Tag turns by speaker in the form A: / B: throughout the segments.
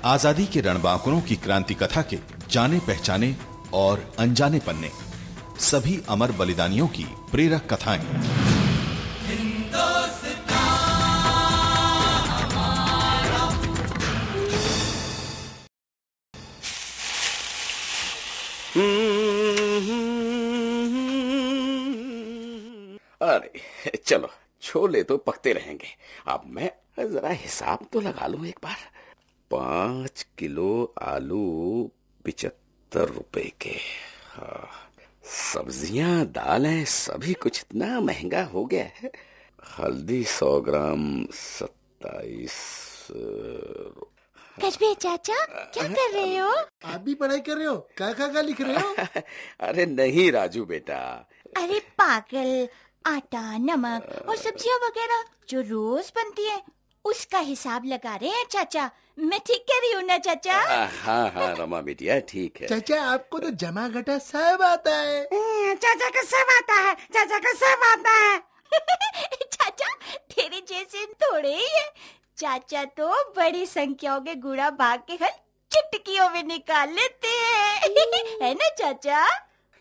A: आजादी के रणबांकुरों की क्रांति कथा के जाने पहचाने और अनजाने पन्ने, सभी अमर बलिदानियों की प्रेरक कथाएं।
B: अरे चलो, छोले तो पकते रहेंगे। अब मैं जरा हिसाब तो लगा लूं एक बार। 5 किलो आलू 75 रुपए के। हाँ, सब्जियां दालें सभी कुछ इतना महंगा हो गया है। हल्दी 100 ग्राम 27।
C: कश्मीर चाचा, क्या कर रहे हो?
D: आप भी पढ़ाई कर रहे हो? क्या लिख रहे हो?
B: अरे नहीं राजू बेटा।
C: अरे पागल, आटा, नमक और सब्जियां वगैरह जो रोज बनती है उसका हिसाब लगा रहे हैं चाचा। मैं ठीक कह रही हूँ ना चाचा?
B: हाँ रमा बेटिया ठीक है।
D: चाचा आपको तो जमा घटा सब आता है।
C: चाचा का सब आता है, चाचा का सब आता है। चाचा तेरे जैसे थोड़े ही है। चाचा तो बड़ी संख्याओं के गुणा भाग के हल चुटकियों में निकाल लेते हैं। है ना चाचा?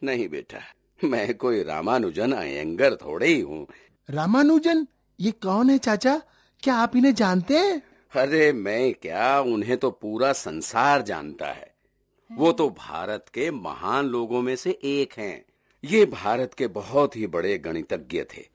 B: नहीं बेटा, मैं कोई रामानुजन अयंगर थोड़े ही हूँ।
D: रामानुजन ये कौन है चाचा? क्या आप इन्हें जानते हैं?
B: अरे मैं क्या, उन्हें तो पूरा संसार जानता है। वो तो भारत के महान लोगों में से एक हैं। ये भारत के बहुत ही बड़े गणितज्ञ थे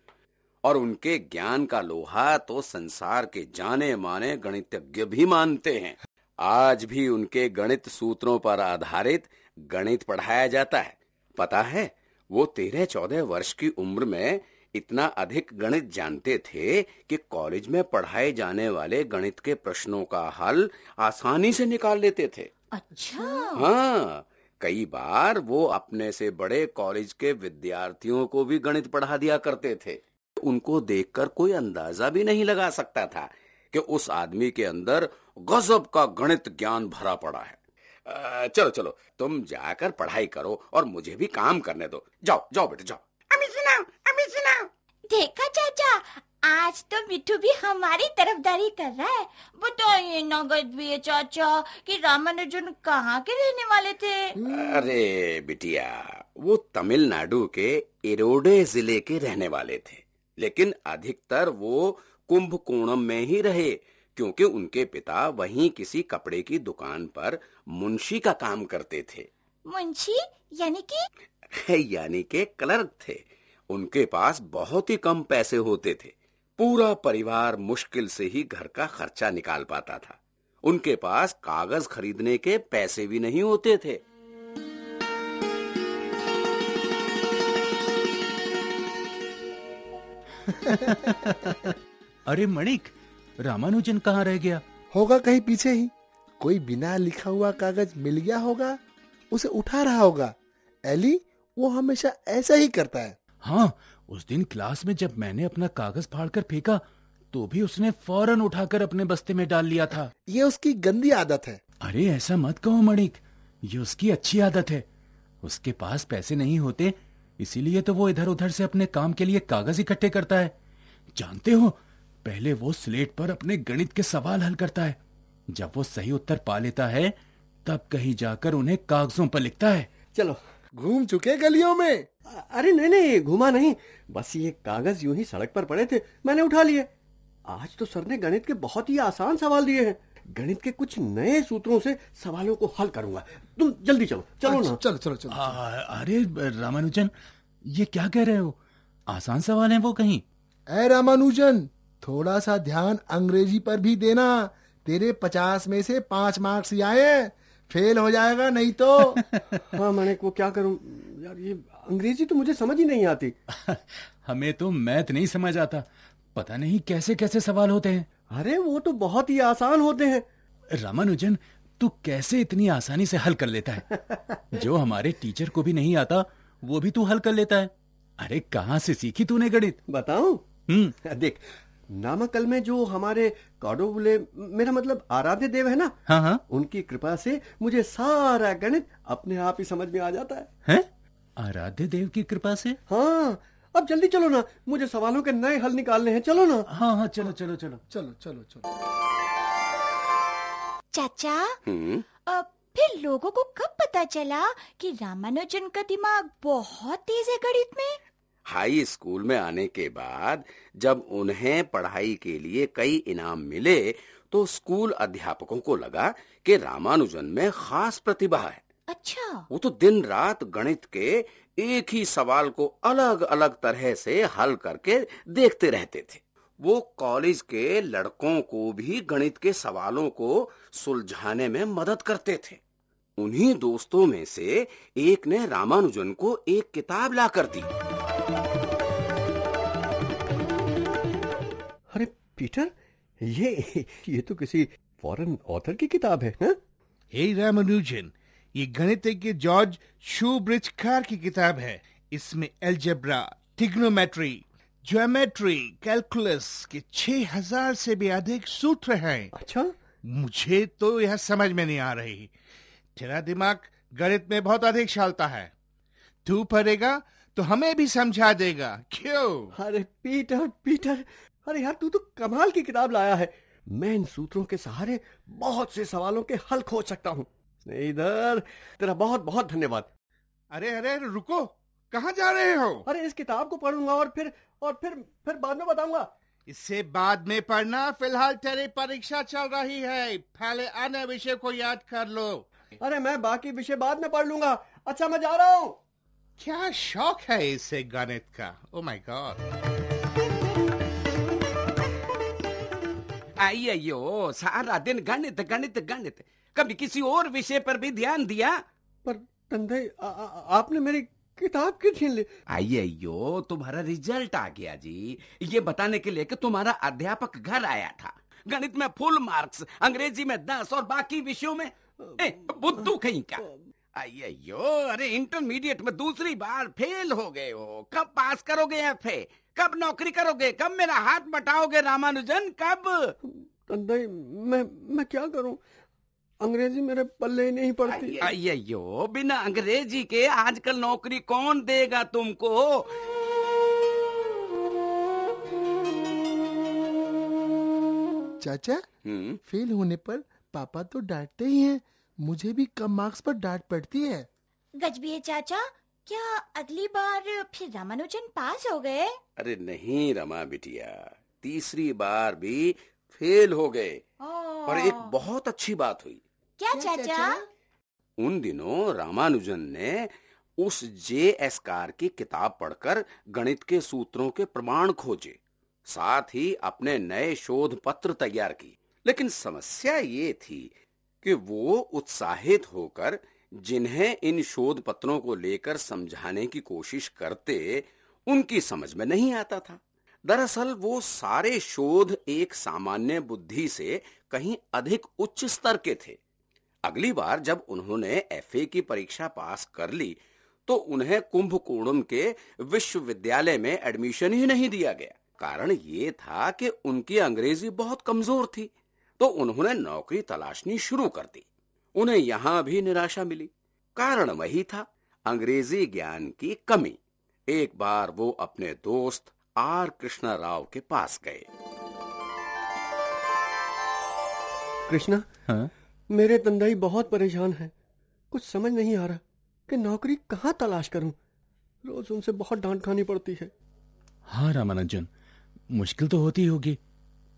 B: और उनके ज्ञान का लोहा तो संसार के जाने माने गणितज्ञ भी मानते हैं। आज भी उनके गणित सूत्रों पर आधारित गणित पढ़ाया जाता है। पता है, वो 13-14 वर्ष की उम्र में इतना अधिक गणित जानते थे कि कॉलेज में पढ़ाए जाने वाले गणित के प्रश्नों का हल आसानी से निकाल लेते थे।
C: अच्छा।
B: हाँ, कई बार वो अपने से बड़े कॉलेज के विद्यार्थियों को भी गणित पढ़ा दिया करते थे। उनको देखकर कोई अंदाजा भी नहीं लगा सकता था कि उस आदमी के अंदर गजब का गणित ज्ञान भरा पड़ा है। चलो चलो, तुम जाकर पढ़ाई करो और मुझे भी काम करने दो। जाओ जाओ बेटे जाओ।
C: अभी सुनाओ। देखा चाचा, आज तो मिट्टू भी हमारी तरफदारी कर रहा है। बताइए ना गजबी चाचा कि रामानुजन कहाँ के रहने वाले थे?
B: अरे बिटिया, वो तमिलनाडु के इरोडे जिले के रहने वाले थे, लेकिन अधिकतर वो कुंभकोणम में ही रहे क्योंकि उनके पिता वहीं किसी कपड़े की दुकान पर मुंशी का काम करते थे।
C: मुंशी यानी
B: कि क्लर्क थे। उनके पास बहुत ही कम पैसे होते थे। पूरा परिवार मुश्किल से ही घर का खर्चा निकाल पाता था। उनके पास कागज खरीदने के पैसे भी नहीं होते थे।
E: अरे मणिक, रामानुजन कहाँ रह गया?
D: होगा कहीं पीछे ही। कोई बिना लिखा हुआ कागज मिल गया होगा, उसे उठा रहा होगा। एली वो हमेशा ऐसा ही करता है।
E: हाँ, उस दिन क्लास में जब मैंने अपना कागज फाड़कर फेंका तो भी उसने फौरन उठाकर अपने बस्ते में डाल लिया था।
D: ये उसकी गंदी आदत है।
E: अरे ऐसा मत कहो मणिक, ये उसकी अच्छी आदत है। उसके पास पैसे नहीं होते, इसीलिए तो वो इधर उधर से अपने काम के लिए कागज इकट्ठे करता है। जानते हो, पहले वो स्लेट पर अपने गणित के सवाल हल करता है। जब वो सही उत्तर पा लेता है तब कहीं जाकर उन्हें कागजों पर लिखता है।
F: चलो,
D: घूम चुके गलियों में?
F: अरे नहीं, घुमा नहीं, बस ये कागज यूं ही सड़क पर पड़े थे, मैंने उठा लिए। आज तो सर ने गणित के बहुत ही आसान सवाल दिए हैं। गणित के कुछ नए सूत्रों से सवालों को हल करूंगा। तुम जल्दी चलो ना।
D: चलो।
E: अरे रामानुजन, ये क्या कह रहे हो? आसान सवाल है वो कहीं?
D: ए रामानुजन, थोड़ा सा ध्यान अंग्रेजी पर भी देना। तेरे 50 में से 5 मार्क्स ही आए, फेल हो जाएगा नहीं तो।
F: हाँ मानिक, वो क्या करूं यार, ये अंग्रेजी तो मुझे समझ ही नहीं आती।
E: हमें तो मैथ नहीं समझ आता। पता नहीं कैसे कैसे सवाल होते हैं।
F: अरे वो तो बहुत ही आसान होते हैं।
E: रामानुजन, तू कैसे इतनी आसानी से हल कर लेता है? जो हमारे टीचर को भी नहीं आता वो भी तू हल कर लेता है। अरे कहाँ से सीखी तूने गणित?
F: बताऊं? देख, नामाकल में जो हमारे काडोबुले, मेरा मतलब आराध्य देव है ना,
E: हाँ,
F: उनकी कृपा से मुझे सारा गणित अपने आप ही समझ में आ जाता है।
E: हैं? आराध्य देव की कृपा से?
F: हाँ, अब जल्दी चलो ना, मुझे सवालों के नए हल निकालने हैं। चलो ना।
E: हाँ, चलो।
C: चाचा,
B: हम्म।
C: फिर लोगों को कब पता चला कि रामानुजन का दिमाग बहुत तेज है गणित में?
B: हाई स्कूल में आने के बाद जब उन्हें पढ़ाई के लिए कई इनाम मिले तो स्कूल अध्यापकों को लगा कि रामानुजन में खास प्रतिभा है।
C: अच्छा।
B: वो तो दिन रात गणित के एक ही सवाल को अलग अलग तरह से हल करके देखते रहते थे। वो कॉलेज के लड़कों को भी गणित के सवालों को सुलझाने में मदद करते थे। उन्हीं दोस्तों में से एक ने रामानुजन को एक किताब ला कर दी।
F: अरे पीटर, ये तो किसी फॉरेन ऑथर की किताब है ना?
G: हे रामानुजन, ये गणितज्ञ जॉर्ज शूब्रिजखार की किताब है। इसमें अलजेब्रा, ट्रिग्नोमेट्री, ज्योमेट्री, कैलकुलस के 6000 से भी अधिक सूत्र हैं।
F: अच्छा,
G: मुझे तो यह समझ में नहीं आ रही। तेरा दिमाग गणित में बहुत अधिक चलता है। तू पढ़ेगा तो हमें भी समझा देगा, क्यों?
F: अरे पीटर, अरे यार, तू तो कमाल की किताब लाया है। मैं इन सूत्रों के सहारे बहुत से सवालों के हल खोज सकता हूँ। इधर तेरा बहुत बहुत धन्यवाद।
G: अरे रुको, कहाँ जा रहे हो?
F: अरे इस किताब को पढ़ूंगा और फिर बाद में बताऊंगा।
G: इससे बाद में पढ़ना, फिलहाल तेरी परीक्षा चल रही है। पहले आने विषय को याद कर लो।
F: अरे मैं बाकी विषय बाद में पढ़ लूंगा। अच्छा, मैं जा रहा हूँ।
G: क्या शौक है इसे गणित का! Oh my God!
B: अयो, सारा दिन गणित गणित गणित, कभी किसी और विषय पर भी ध्यान दिया?
F: पर तंदई, आपने मेरी किताब क्यों छीन ली?
B: अयो, तुम्हारा रिजल्ट आ गया जी, ये बताने के लिए कि तुम्हारा अध्यापक घर आया था। गणित में फुल मार्क्स, अंग्रेजी में 10 और बाकी विषयों में बुद्धू कहीं का। अयो, अरे इंटरमीडिएट में दूसरी बार फेल हो गए हो। कब पास करोगे एफए? कब नौकरी करोगे? कब मेरा हाथ बटाओगे रामानुजन? कब?
F: तंदई, मैं क्या करूं? अंग्रेजी मेरे पल्ले ही नहीं पड़ती।
B: अयो, बिना अंग्रेजी के आजकल नौकरी कौन देगा तुमको?
D: चाचा, फेल होने पर पापा तो डांटते ही हैं। मुझे भी कम मार्क्स पर डांट पड़ती है।
C: गजबी चाचा, क्या अगली बार फिर रामानुजन पास हो गए?
B: अरे नहीं रमा बिटिया, तीसरी बार भी फेल हो गए। और एक बहुत अच्छी बात हुई।
C: क्या चाचा?
B: उन दिनों रामानुजन ने उस J.S. कार की किताब पढ़कर गणित के सूत्रों के प्रमाण खोजे, साथ ही अपने नए शोध पत्र तैयार की। लेकिन समस्या ये थी कि वो उत्साहित होकर जिन्हें इन शोध पत्रों को लेकर समझाने की कोशिश करते, उनकी समझ में नहीं आता था। दरअसल वो सारे शोध एक सामान्य बुद्धि से कहीं अधिक उच्च स्तर के थे। अगली बार जब उन्होंने एफए की परीक्षा पास कर ली तो उन्हें कुंभकोणम के विश्वविद्यालय में एडमिशन ही नहीं दिया गया। कारण ये था कि उनकी अंग्रेजी बहुत कमजोर थी। तो उन्होंने नौकरी तलाशनी शुरू कर दी। उन्हें यहां भी निराशा मिली। कारण वही था, अंग्रेजी ज्ञान की कमी। एक बार वो अपने दोस्त आर कृष्णा राव के पास गए।
F: कृष्णा,
E: हाँ?
F: मेरे तंदाई बहुत परेशान है। कुछ समझ नहीं आ रहा कि नौकरी कहाँ तलाश करूं। रोज उनसे बहुत डांट खानी पड़ती है।
E: हाँ रामानुजन, मुश्किल तो होती होगी।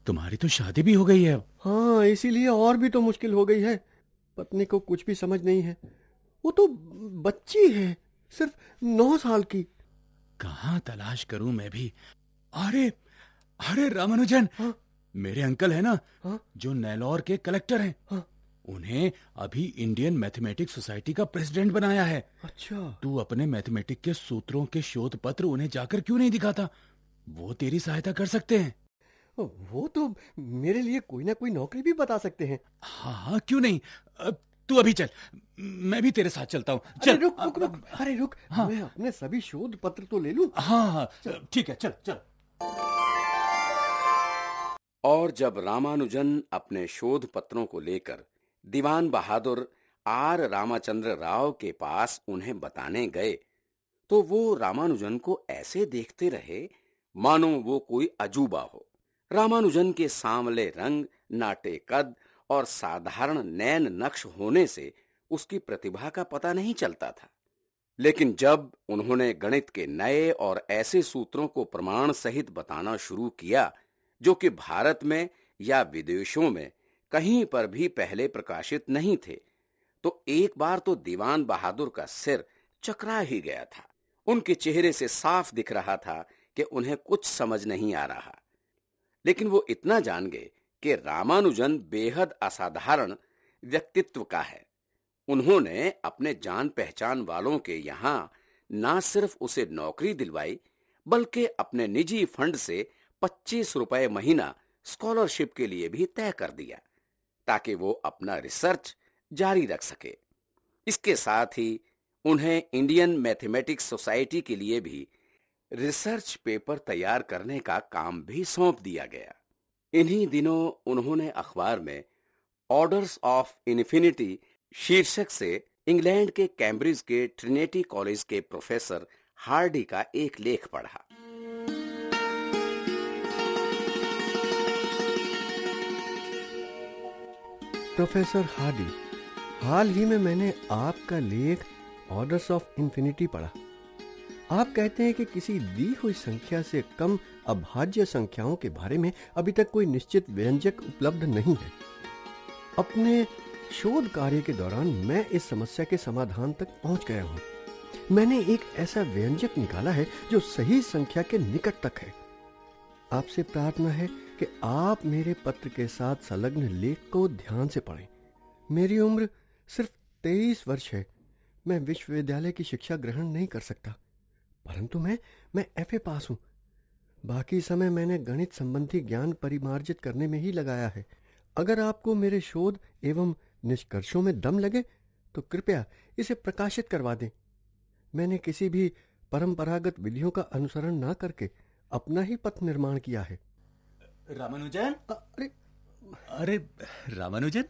E: तुम्हारी तो शादी भी हो गई है अब।
F: हाँ, इसीलिए और भी तो मुश्किल हो गई है। पत्नी को कुछ भी समझ नहीं है। वो तो बच्ची है, सिर्फ 9 साल की।
E: कहाँ तलाश करूं मैं भी। अरे रामानुजन,
F: हाँ?
E: मेरे अंकल है ना,
F: हाँ?
E: जो नेलोर के कलेक्टर हैं,
F: हाँ?
E: उन्हें अभी इंडियन मैथमेटिक्स सोसाइटी का प्रेसिडेंट बनाया है।
F: अच्छा।
E: तू अपने मैथमेटिक के सूत्रों के शोध पत्र उन्हें जाकर क्यों नहीं दिखाता? वो तेरी सहायता कर सकते हैं।
F: वो तो मेरे लिए कोई ना कोई नौकरी भी बता सकते हैं।
E: हाँ, क्यों नहीं। तू अभी चल, मैं भी तेरे साथ चलता हूँ। चल।
F: अरे रुक,
E: हाँ।
F: मैं अपने सभी शोध पत्र तो ले लूं।
E: हाँ, ठीक है, चल।
B: और जब रामानुजन अपने शोध पत्रों को लेकर दीवान बहादुर आर रामचंद्र राव के पास उन्हें बताने गए तो वो रामानुजन को ऐसे देखते रहे मानो वो कोई अजूबा हो। रामानुजन के सांवले रंग, नाटे कद और साधारण नैन नक्श होने से उसकी प्रतिभा का पता नहीं चलता था। लेकिन जब उन्होंने गणित के नए और ऐसे सूत्रों को प्रमाण सहित बताना शुरू किया जो कि भारत में या विदेशों में कहीं पर भी पहले प्रकाशित नहीं थे, तो एक बार तो दीवान बहादुर का सिर चकरा ही गया था। उनके चेहरे से साफ दिख रहा था कि उन्हें कुछ समझ नहीं आ रहा। लेकिन वो इतना जान गए कि रामानुजन बेहद असाधारण व्यक्तित्व का है। उन्होंने अपने जान पहचान वालों के यहां ना सिर्फ उसे नौकरी दिलवाई, बल्कि अपने निजी फंड से 25 रुपए महीना स्कॉलरशिप के लिए भी तय कर दिया, ताकि वो अपना रिसर्च जारी रख सके। इसके साथ ही उन्हें इंडियन मैथमेटिक्स सोसाइटी के लिए भी रिसर्च पेपर तैयार करने का काम भी सौंप दिया गया। इन्हीं दिनों उन्होंने अखबार में ऑर्डर्स ऑफ इन्फिनिटी शीर्षक से इंग्लैंड के कैम्ब्रिज के ट्रिनिटी कॉलेज के प्रोफेसर हार्डी का एक लेख पढ़ा।
F: प्रोफेसर हार्डी, हाल ही में मैंने आपका लेख ऑर्डर्स ऑफ इन्फिनिटी पढ़ा। आप कहते हैं कि किसी दी हुई संख्या से कम अभाज्य संख्याओं के बारे में अभी तक कोई निश्चित व्यंजक उपलब्ध नहीं है। अपने शोध कार्य के दौरान मैं इस समस्या के समाधान तक पहुंच गया हूं। मैंने एक ऐसा व्यंजक निकाला है जो सही संख्या के निकट तक है। आपसे प्रार्थना है कि आप मेरे पत्र के साथ संलग्न लेख को ध्यान से पढ़ें। मेरी उम्र सिर्फ 23 वर्ष है। मैं विश्वविद्यालय की शिक्षा ग्रहण नहीं कर सकता, परंतु मैं FA पास हूं। बाकी समय मैंने गणित संबंधी ज्ञान परिमार्जित करने में ही लगाया है। अगर आपको मेरे शोध एवं निष्कर्षों में दम लगे तो कृपया इसे प्रकाशित करवा दें। मैंने किसी भी परंपरागत विधियों का अनुसरण ना करके अपना ही पथ निर्माण किया है।
E: रामानुजन,
F: अरे
E: रामानुजन,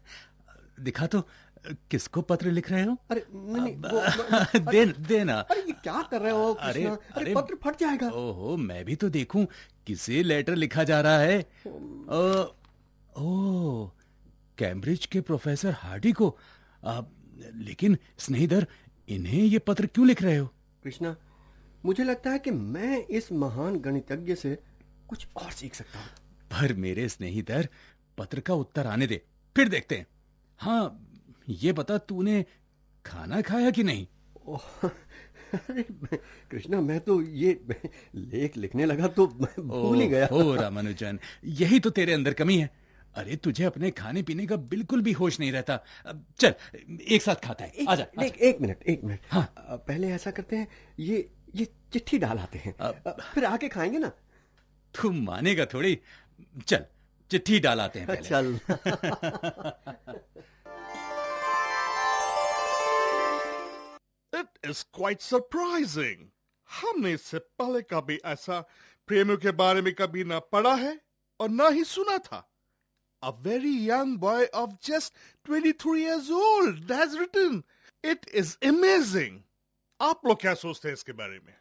E: दिखा तो किसको पत्र लिख रहे हो?
F: अरे नहीं,
E: देना।
F: अरे ये क्या कर रहे हो कृष्णा? अरे पत्र फट जाएगा।
E: ओहो, मैं भी तो देखूं किसे लेटर लिखा जा रहा है। ओह, कैम्ब्रिज के प्रोफेसर हार्डी को। लेकिन स्नेहितर, इन्हें ये पत्र क्यों लिख रहे हो?
F: कृष्णा, मुझे लगता है कि मैं इस महान गणितज्ञ से कुछ और सीख सकता हूँ।
E: पर मेरे स्नेहितर, पत्र का उत्तर आने दे, फिर देखते हैं। हाँ, ये बता, तूने खाना खाया कि नहीं?
F: अरे कृष्णा, मैं तो ये लेख लिखने लगा तो भूल ही गया।
E: ओ रामानुजन, यही तो तेरे अंदर कमी है। अरे, तुझे अपने खाने पीने का बिल्कुल भी होश नहीं रहता। चल, एक साथ खाता है। आजा।
F: एक मिनट। हाँ। पहले ऐसा करते हैं, ये चिट्ठी डाल आते हैं, फिर आके खाएंगे ना।
E: तू मानेगा थोड़ी। चल, चिट्ठी डाल आते हैं पहले।
F: चल।
G: It is quite surprising. हमने इससे पहले कभी ऐसा प्रेमियों के बारे में कभी ना पढ़ा है और ना ही सुना था। A very young boy of just 23 years old has written. It is amazing. आप लोग क्या सोचते हैं इसके बारे में?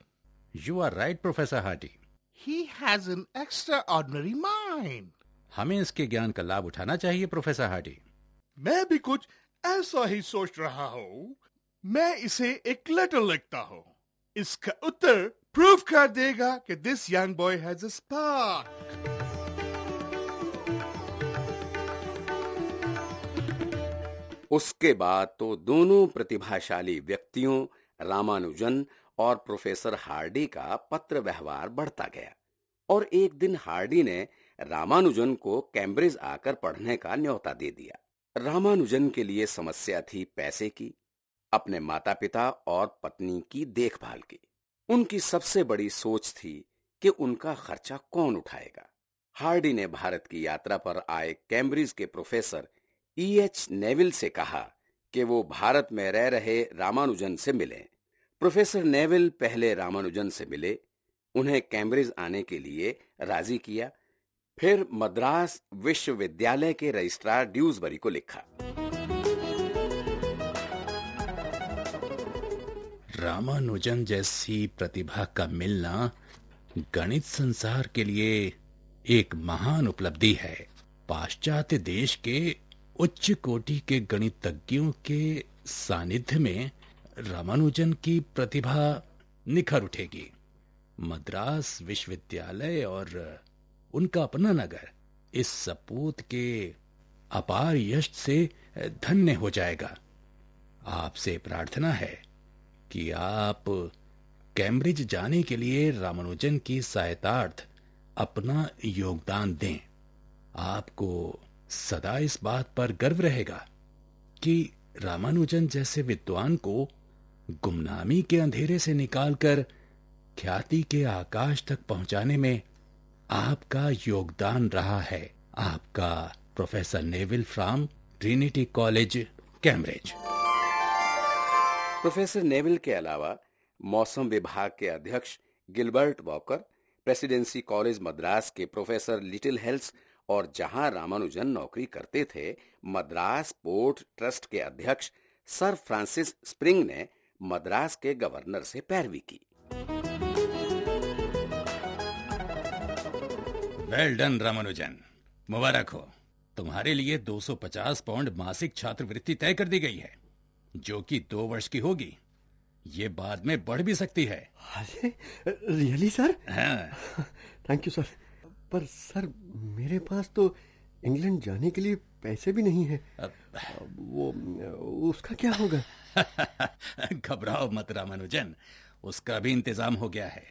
E: You are right, Professor Hardy.
G: He has an extraordinary mind.
E: हमें इसके ज्ञान का लाभ उठाना चाहिए, प्रोफेसर हार्डी।
G: मैं भी कुछ ऐसा ही सोच रहा हूँ। मैं इसे एक लेटर लिखता हूँ। इसका उत्तर प्रूव कर देगा कि this young boy has a spark.
B: उसके बाद तो दोनों प्रतिभाशाली व्यक्तियों रामानुजन और प्रोफेसर हार्डी का पत्र व्यवहार बढ़ता गया और एक दिन हार्डी ने रामानुजन को कैम्ब्रिज आकर पढ़ने का न्योता दे दिया। रामानुजन के लिए समस्या थी पैसे की, अपने माता पिता और पत्नी की देखभाल की। उनकी सबसे बड़ी सोच थी कि उनका खर्चा कौन उठाएगा। हार्डी ने भारत की यात्रा पर आए कैम्ब्रिज के प्रोफेसर E.H. नेविल से कहा कि वो भारत में रह रहे रामानुजन से मिलें। प्रोफेसर नेविल पहले रामानुजन से मिले, उन्हें कैम्ब्रिज आने के लिए राजी किया, फिर मद्रास विश्वविद्यालय के रजिस्ट्रार ड्यूसबरी को लिखा।
E: रामानुजन जैसी प्रतिभा का मिलना गणित संसार के लिए एक महान उपलब्धि है। पाश्चात्य देश के उच्च कोटि के गणितज्ञों के सानिध्य में रामानुजन की प्रतिभा निखर उठेगी। मद्रास विश्वविद्यालय और उनका अपना नगर इस सपूत के अपार यश से धन्य हो जाएगा। आपसे प्रार्थना है कि आप कैम्ब्रिज जाने के लिए रामानुजन की सहायतार्थ अपना योगदान दें। आपको सदा इस बात पर गर्व रहेगा कि रामानुजन जैसे विद्वान को गुमनामी के अंधेरे से निकालकर ख्याति के आकाश तक पहुंचाने में आपका योगदान रहा है। आपका professor Neville from Trinity college, Cambridge.
B: Professor Neville के अलावा मौसम विभाग के अध्यक्ष Gilbert walker, presidency college Madras के प्रोफेसर लिटिल हेल्स और जहां रामानुजन नौकरी करते थे, मद्रास पोर्ट ट्रस्ट के अध्यक्ष सर फ्रांसिस स्प्रिंग ने मद्रास के गवर्नर से पैरवी की।
E: वेल डन रामानुजन, मुबारक हो। तुम्हारे लिए 250 पाउंड मासिक छात्रवृत्ति तय कर दी गई है, जो कि 2 वर्ष की होगी। ये बाद में बढ़ भी सकती है।
F: अरे रियली सर?
E: हाँ।
F: Thank you sir. पर सर, मेरे पास तो इंग्लैंड जाने के लिए पैसे भी नहीं है। वो उसका क्या होगा?
E: घबराओ मत रामानुजन, उसका भी इंतजाम हो गया है।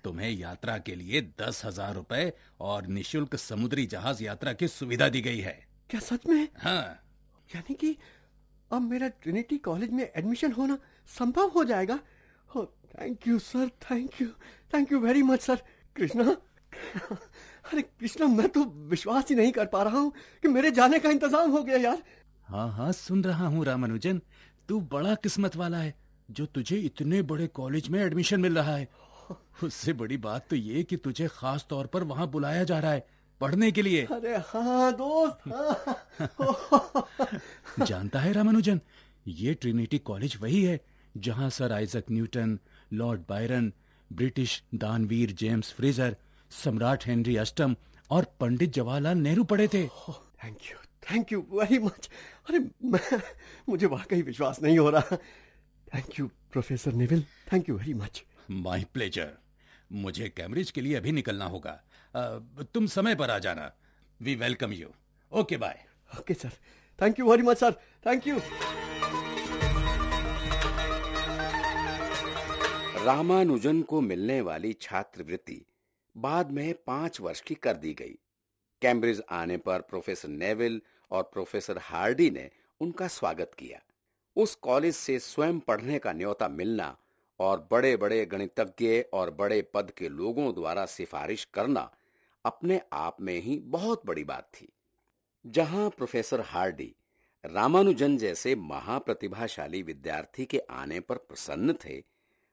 E: तुम्हें यात्रा के लिए 10,000 रुपए और निशुल्क समुद्री जहाज यात्रा की सुविधा दी गई है।
F: क्या सच में?
E: हाँ।
F: यानी कि अब मेरा ट्रिनिटी कॉलेज में एडमिशन होना संभव हो जाएगा। Thank you sir, thank you very much sir. Krishna, अरे कृष्णा, मैं तो विश्वास ही नहीं कर पा रहा हूँ कि मेरे जाने का इंतजाम हो गया यार।
E: हाँ हाँ, सुन रहा हूँ रामानुजन, तू बड़ा किस्मत वाला है जो तुझे इतने बड़े कॉलेज में एडमिशन मिल रहा है। उससे बड़ी बात तो ये कि तुझे खास तौर पर वहाँ बुलाया जा रहा है पढ़ने के लिए।
F: अरे हाँ दोस्त, हाँ।
E: जानता है रामानुजन, ये ट्रिनिटी कॉलेज वही है जहाँ sir Isaac Newton, Lord Byron, British दानवीर जेम्स फ्रेजर, सम्राट हेनरी अष्टम और पंडित जवाहरलाल नेहरू पढ़े थे।
F: Thank you very much. अरे मुझे वाकई विश्वास नहीं हो रहा। Thank you professor Neville, thank you very much.
E: My pleasure. मुझे कैम्ब्रिज के लिए अभी निकलना होगा। तुम समय पर आ जाना। We welcome you. Okay bye.
F: Okay sir, thank you very much sir, thank you.
B: Ramanujan को मिलने वाली छात्रवृत्ति बाद में 5 वर्ष की कर दी गई। कैम्ब्रिज आने पर प्रोफेसर नेविल और प्रोफेसर हार्डी ने उनका स्वागत किया। उस कॉलेज से स्वयं पढ़ने का न्योता मिलना और बड़े बड़े गणितज्ञ और बड़े पद के लोगों द्वारा सिफारिश करना अपने आप में ही बहुत बड़ी बात थी। जहां प्रोफेसर हार्डी रामानुजन जैसे महाप्रतिभाशाली विद्यार्थी के आने पर प्रसन्न थे,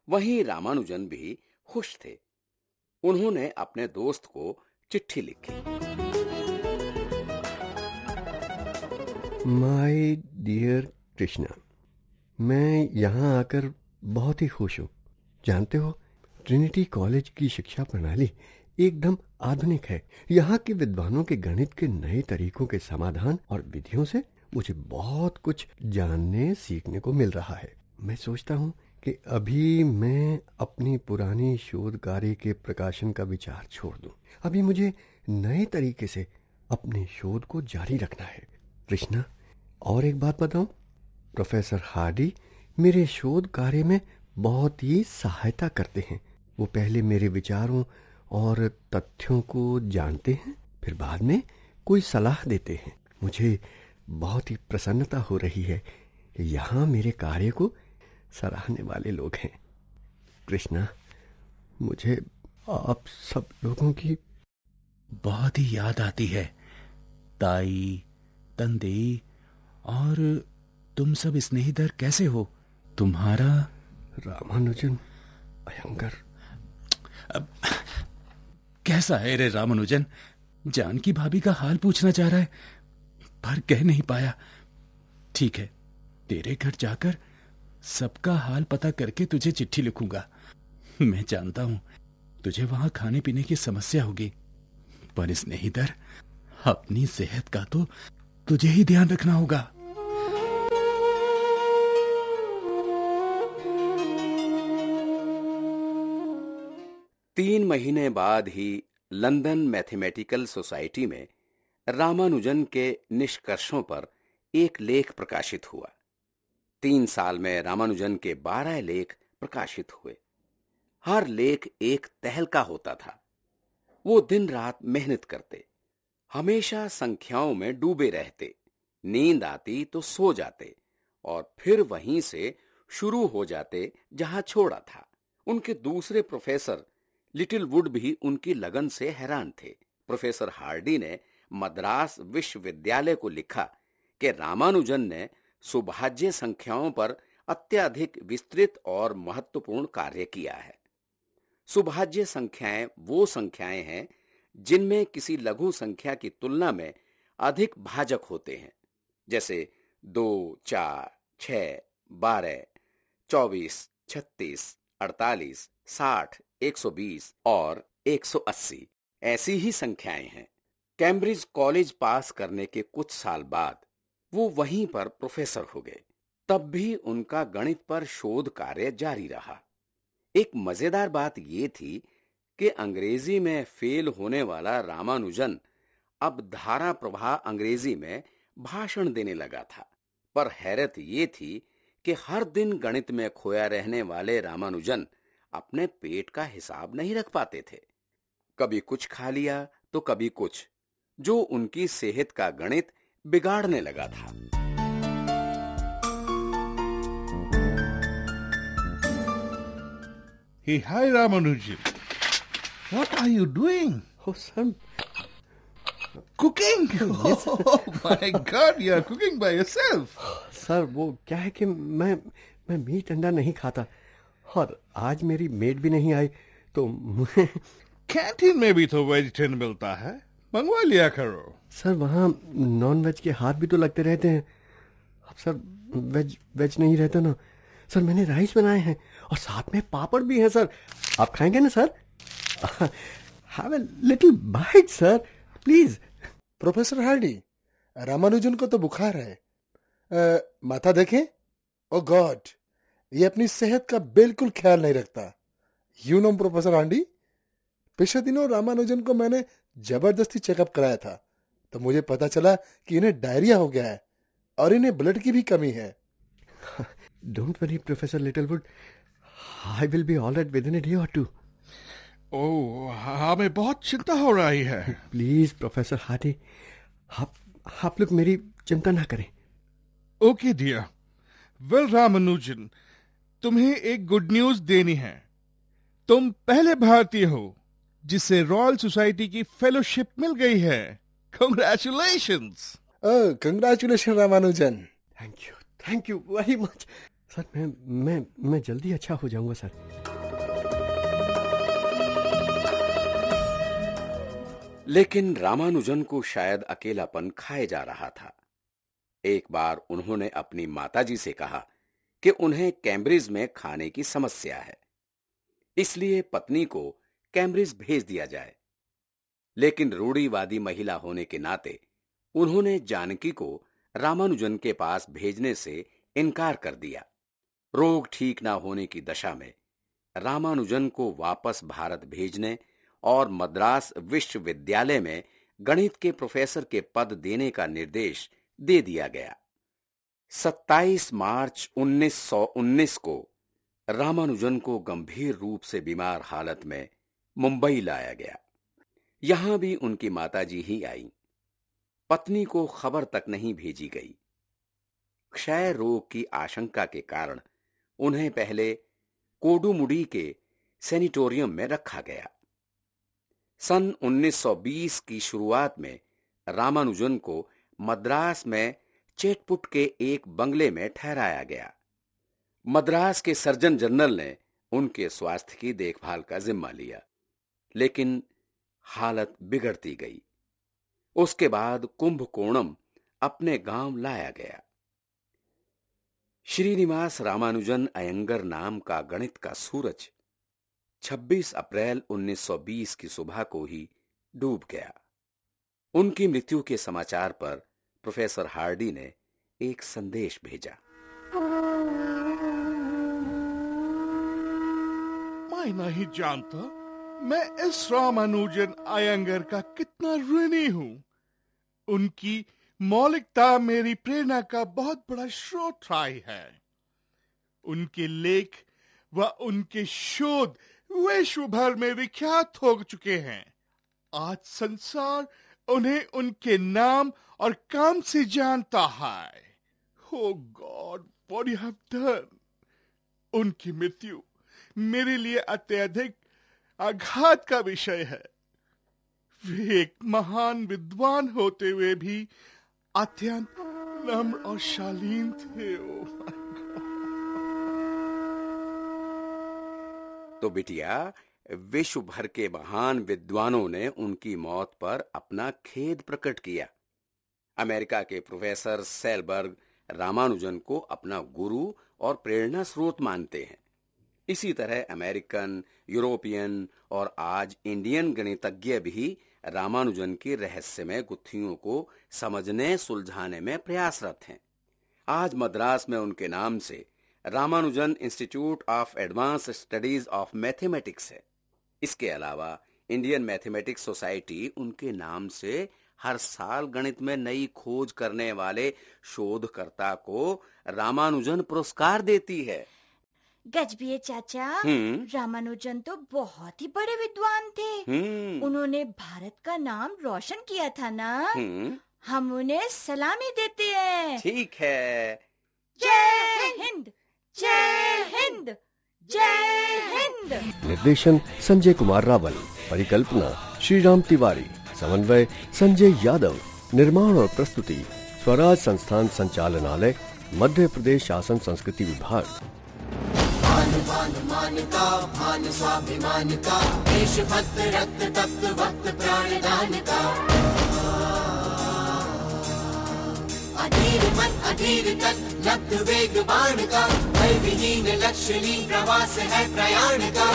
B: वहीं रामानुजन भी खुश थे। उन्होंने अपने दोस्त को चिट्ठी लिखी।
F: माय डियर कृष्णा, मैं यहाँ आकर बहुत ही खुश हूँ। जानते हो, ट्रिनिटी कॉलेज की शिक्षा प्रणाली एकदम आधुनिक है। यहाँ के विद्वानों के गणित के नए तरीकों के समाधान और विधियों से मुझे बहुत कुछ जानने सीखने को मिल रहा है। मैं सोचता हूँ कि अभी मैं अपनी पुरानी शोध कार्य के प्रकाशन का विचार छोड़ दूं। अभी मुझे नए तरीके से अपनी शोध को जारी रखना है। कृष्णा, और एक बात बताऊं, प्रोफेसर हार्डी मेरे शोध कार्य में बहुत ही सहायता करते हैं। वो पहले मेरे विचारों और तथ्यों को जानते हैं, फिर बाद में कोई सलाह देते हैं। मुझे बहुत ही प्रसन्नता हो रही है कि यहाँ मेरे कार्य को सराहने वाले लोग हैं। कृष्णा, मुझे आप सब लोगों की
E: बहुत ही याद आती है। ताई, तंदेई और तुम सब स्नेहितर कैसे हो? तुम्हारा
F: रामानुजन अयंगर
E: अब कैसा है रे रामानुजन? जानकी भाभी का हाल पूछना चाह रहा है पर कह नहीं पाया। ठीक है, तेरे घर जाकर सबका हाल पता करके तुझे चिट्ठी लिखूंगा। मैं जानता हूं तुझे वहां खाने पीने की समस्या होगी, पर स्नेहितर अपनी सेहत का तो तुझे ही ध्यान रखना होगा।
B: तीन महीने बाद ही लंदन मैथमेटिकल सोसाइटी में रामानुजन के निष्कर्षों पर एक लेख प्रकाशित हुआ। 3 साल में रामानुजन के 12 लेख प्रकाशित हुए। हर लेख एक तहलका होता था। वो दिन रात मेहनत करते, हमेशा संख्याओं में डूबे रहते, नींद आती तो सो जाते और फिर वहीं से शुरू हो जाते जहां छोड़ा था। उनके दूसरे प्रोफेसर लिटिलवुड भी उनकी लगन से हैरान थे। प्रोफेसर हार्डी ने मद्रास विश्वविद्यालय को लिखा कि रामानुजन ने सुभाज्य संख्याओं पर अत्यधिक विस्तृत और महत्वपूर्ण कार्य किया है। सुभाज्य संख्याएं वो संख्याएं हैं जिनमें किसी लघु संख्या की तुलना में अधिक भाजक होते हैं, जैसे 2, 4, 6, 12, 24, 36, 48, 60, 120 और 180 ऐसी ही संख्याएं हैं। कैम्ब्रिज कॉलेज पास करने के कुछ साल बाद वो वहीं पर प्रोफेसर हो गए। तब भी उनका गणित पर शोध कार्य जारी रहा। एक मजेदार बात यह थी कि अंग्रेजी में फेल होने वाला रामानुजन अब धारा प्रवाह अंग्रेजी में भाषण देने लगा था। पर हैरत ये थी कि हर दिन गणित में खोया रहने वाले रामानुजन अपने पेट का हिसाब नहीं रख पाते थे। कभी कुछ खा लिया तो कभी कुछ, जो उनकी सेहत का गणित बिगाड़ने लगा था।
G: Hey, hi Ramanujan. What are you doing?
F: Oh, son.
G: Cooking? Oh my God, you are cooking by yourself.
F: Sir वो क्या है कि मैं मीट अंडा नहीं खाता और आज मेरी मेड भी नहीं आई तो
G: कैंटीन में भी तो वेजिटेरियन मिलता है, मंगवा लिया करो।
F: सर वहाँ नॉन वेज के हाथ भी तो लगते रहते हैं। अब सर वेज नहीं रहता ना। सर मैंने राइस बनाए हैं और साथ में पापड़ भी है सर। आप खाएंगे ना sir? Have a little bite sir please.
D: Professor Hardy, Ramanujan को तो बुखार है। माथा देखें। ओ गॉड, ये अपनी सेहत का बिल्कुल ख्याल नहीं रखता। यू नो प्रोफेसर हार्डी, पिछले दिनों रामानुजन को मैंने जबरदस्ती चेकअप कराया था तो मुझे पता चला कि इन्हें डायरिया हो गया है और इन्हें ब्लड की भी कमी है।
F: Don't worry professor Littlewood, I will be all right with in a day और टू।
G: ओह, हमें बहुत चिंता हो रही है।
F: प्लीज प्रोफेसर हार्डी, आप लोग मेरी चिंता ना करें।
G: Okay dear. वेल रामानुजन, तुम्हें एक गुड न्यूज देनी है। तुम पहले भारतीय हो जिसे रॉयल सोसाइटी की फेलोशिप मिल गई है। Congratulations.
D: Congratulation Ramanujan.
F: Thank you very much sir. मैं जल्दी अच्छा हो जाऊंगा सर।
B: लेकिन रामानुजन को शायद अकेलापन खाए जा रहा था। एक बार उन्होंने अपनी माताजी से कहा कि उन्हें कैम्ब्रिज में खाने की समस्या है, इसलिए पत्नी को कैम्ब्रिज भेज दिया जाए। लेकिन रूढ़िवादी महिला होने के नाते उन्होंने जानकी को रामानुजन के पास भेजने से इनकार कर दिया। रोग ठीक ना होने की दशा में रामानुजन को वापस भारत भेजने और मद्रास विश्वविद्यालय में गणित के प्रोफेसर के पद देने का निर्देश दे दिया गया। 27 मार्च 1919 को रामानुजन को गंभीर रूप से बीमार हालत में मुंबई लाया गया। यहां भी उनकी माताजी ही आई। पत्नी को खबर तक नहीं भेजी गई। क्षय रोग की आशंका के कारण उन्हें पहले कोडुमुडी के सैनिटोरियम में रखा गया। सन 1920 की शुरुआत में रामानुजन को मद्रास में चेटपुट के एक बंगले में ठहराया गया। मद्रास के सर्जन जनरल ने उनके स्वास्थ्य की देखभाल का जिम्मा लिया, लेकिन हालत बिगड़ती गई। उसके बाद कुंभकोणम अपने गांव लाया गया। श्रीनिवास रामानुजन अयंगर नाम का गणित का सूरज 26 अप्रैल 1920 की सुबह को ही डूब गया। उनकी मृत्यु के समाचार पर प्रोफेसर हार्डी ने एक संदेश भेजा।
G: मैं नहीं जानता मैं इस रामानुजन अयंगर का कितना ऋणी हूं। उनकी मौलिकता मेरी प्रेरणा का बहुत बड़ा स्रोत रही है। उनके लेख व उनके शोध विश्व भर में विख्यात हो चुके हैं। आज संसार उन्हें उनके नाम और काम से जानता है। Oh God, what you have done? उनकी मृत्यु मेरे लिए अत्यधिक आघात का विषय है। वे एक महान विद्वान होते हुए भी अत्यंत नम्र और शालीन थे।
B: तो बिटिया, विश्व भर के महान विद्वानों ने उनकी मौत पर अपना खेद प्रकट किया। अमेरिका के प्रोफेसर सेलबर्ग रामानुजन को अपना गुरु और प्रेरणा स्रोत मानते हैं। इसी तरह अमेरिकन, यूरोपियन और आज इंडियन गणितज्ञ भी रामानुजन की रहस्यमय गुत्थियों को समझने सुलझाने में प्रयासरत हैं। आज मद्रास में उनके नाम से Ramanujan institute of advance studies of mathematics है। इसके अलावा इंडियन मैथमेटिक्स सोसाइटी उनके नाम से हर साल गणित में नई खोज करने वाले शोधकर्ता को रामानुजन पुरस्कार देती है।
C: गजबीय चाचा, रामानुजन तो बहुत ही बड़े विद्वान थे। उन्होंने भारत का नाम रोशन किया था ना। हम उन्हें सलामी देते हैं।
B: ठीक है।
C: जय हिंद, जय हिंद, जय हिंद।
F: निर्देशन संजय कुमार रावल, परिकल्पना श्रीराम तिवारी, समन्वय संजय यादव, निर्माण और प्रस्तुति स्वराज संस्थान संचालनालय, मध्य प्रदेश शासन संस्कृति विभाग।
H: मान का भान स्वाभिमान का, देशभक्त रक्त तप्त वक्त प्राणदान का। अधीर मन अधीर तन लब्ध वेग बाण का, भय विहीन लक्ष्यलीन प्रवास है प्रयाण का।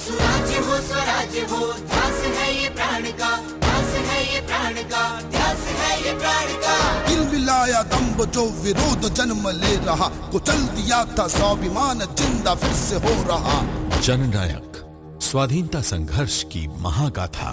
H: सुराज्य हो स्वराज्य हो, ध्यास है ये प्राण का, ध्यास है ये प्राण का, ध्यास है ये प्राण का।
I: दिल मिलाया दम्भ जो विरोध जन्म ले रहा, कुचल दिया था स्वाभिमान जिंदा फिर से हो रहा।
A: जननायक, स्वाधीनता संघर्ष की महागाथा।